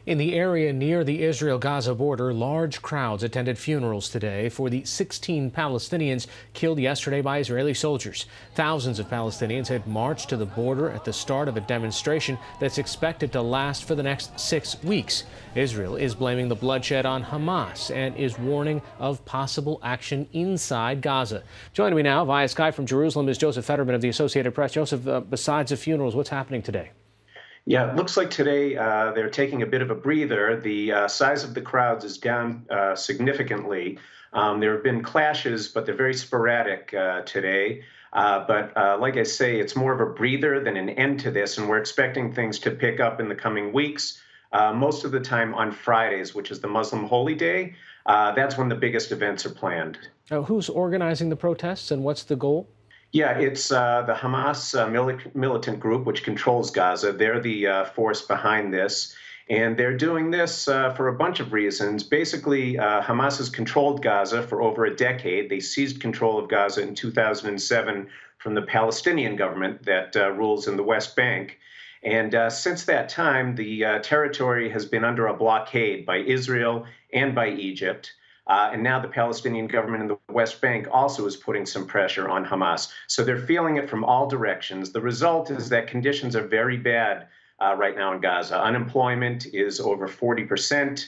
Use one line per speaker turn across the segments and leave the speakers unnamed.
In the area near the Israel-Gaza border, large crowds attended funerals today for the 16 Palestinians killed yesterday by Israeli soldiers. Thousands of Palestinians had marched to the border at the start of a demonstration that's expected to last for the next 6 weeks. Israel is blaming the bloodshed on Hamas and is warning of possible action inside Gaza. Joining me now via Skype from Jerusalem is Joseph Fetterman of the Associated Press. Joseph, besides the funerals, what's happening today?
Yeah, it looks like today they're taking a bit of a breather. The size of the crowds is down significantly. There have been clashes, but they're very sporadic today. But like I say, it's more of a breather than an end to this, and we're expecting things to pick up in the coming weeks. Most of the time on Fridays, which is the Muslim holy day. That's when the biggest events are planned.
Who's organizing the protests and what's the goal?
Yeah, it's the Hamas militant group, which controls Gaza. They're the force behind this. And they're doing this for a bunch of reasons. Basically, Hamas has controlled Gaza for over a decade. They seized control of Gaza in 2007 from the Palestinian government that rules in the West Bank. And since that time, the territory has been under a blockade by Israel and by Egypt. And now the Palestinian government in the West Bank also is putting some pressure on Hamas. So they're feeling it from all directions. The result is that conditions are very bad right now in Gaza. Unemployment is over 40%.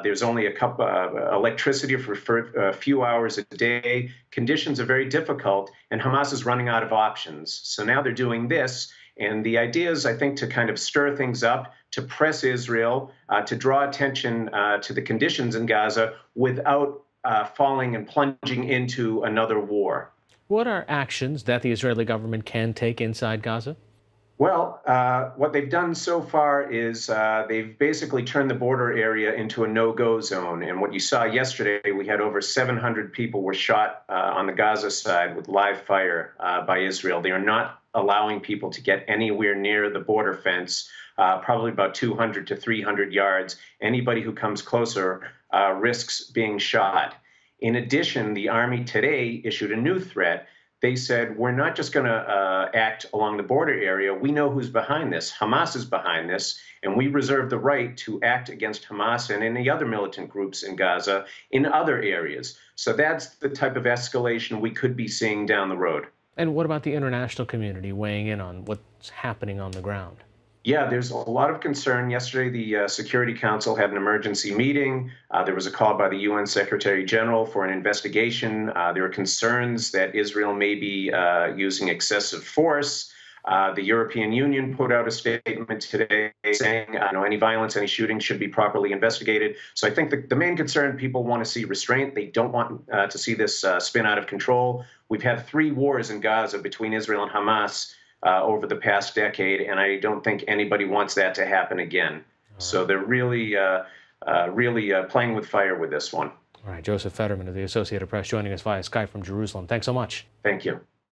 There's only a couple electricity for a few hours a day. Conditions are very difficult, and Hamas is running out of options. So now they're doing this. And the idea is, I think, to kind of stir things up, to press Israel, to draw attention to the conditions in Gaza without falling and plunging into another war.
What are actions that the Israeli government can take inside Gaza?
Well, what they've done so far is they've basically turned the border area into a no-go zone. And what you saw yesterday, we had over 700 people were shot on the Gaza side with live fire by Israel. They are not allowing people to get anywhere near the border fence, probably about 200 to 300 yards. Anybody who comes closer risks being shot. In addition, the Army today issued a new threat. They said, we're not just going to act along the border area. We know who's behind this. Hamas is behind this, and we reserve the right to act against Hamas and any other militant groups in Gaza in other areas. So that's the type of escalation we could be seeing down the road.
And what about the international community weighing in on what's happening on the ground?
Yeah, there's a lot of concern. Yesterday, the Security Council had an emergency meeting. There was a call by the UN Secretary General for an investigation. There are concerns that Israel may be using excessive force. The European Union put out a statement today saying any violence, any shooting should be properly investigated. So I think the main concern, people want to see restraint. They don't want to see this spin out of control. We've had 3 wars in Gaza between Israel and Hamas over the past decade, and I don't think anybody wants that to happen again. So they're really playing with fire with this one.
All right, Joseph Fetterman of the Associated Press joining us via Skype from Jerusalem. Thanks so much.
Thank you.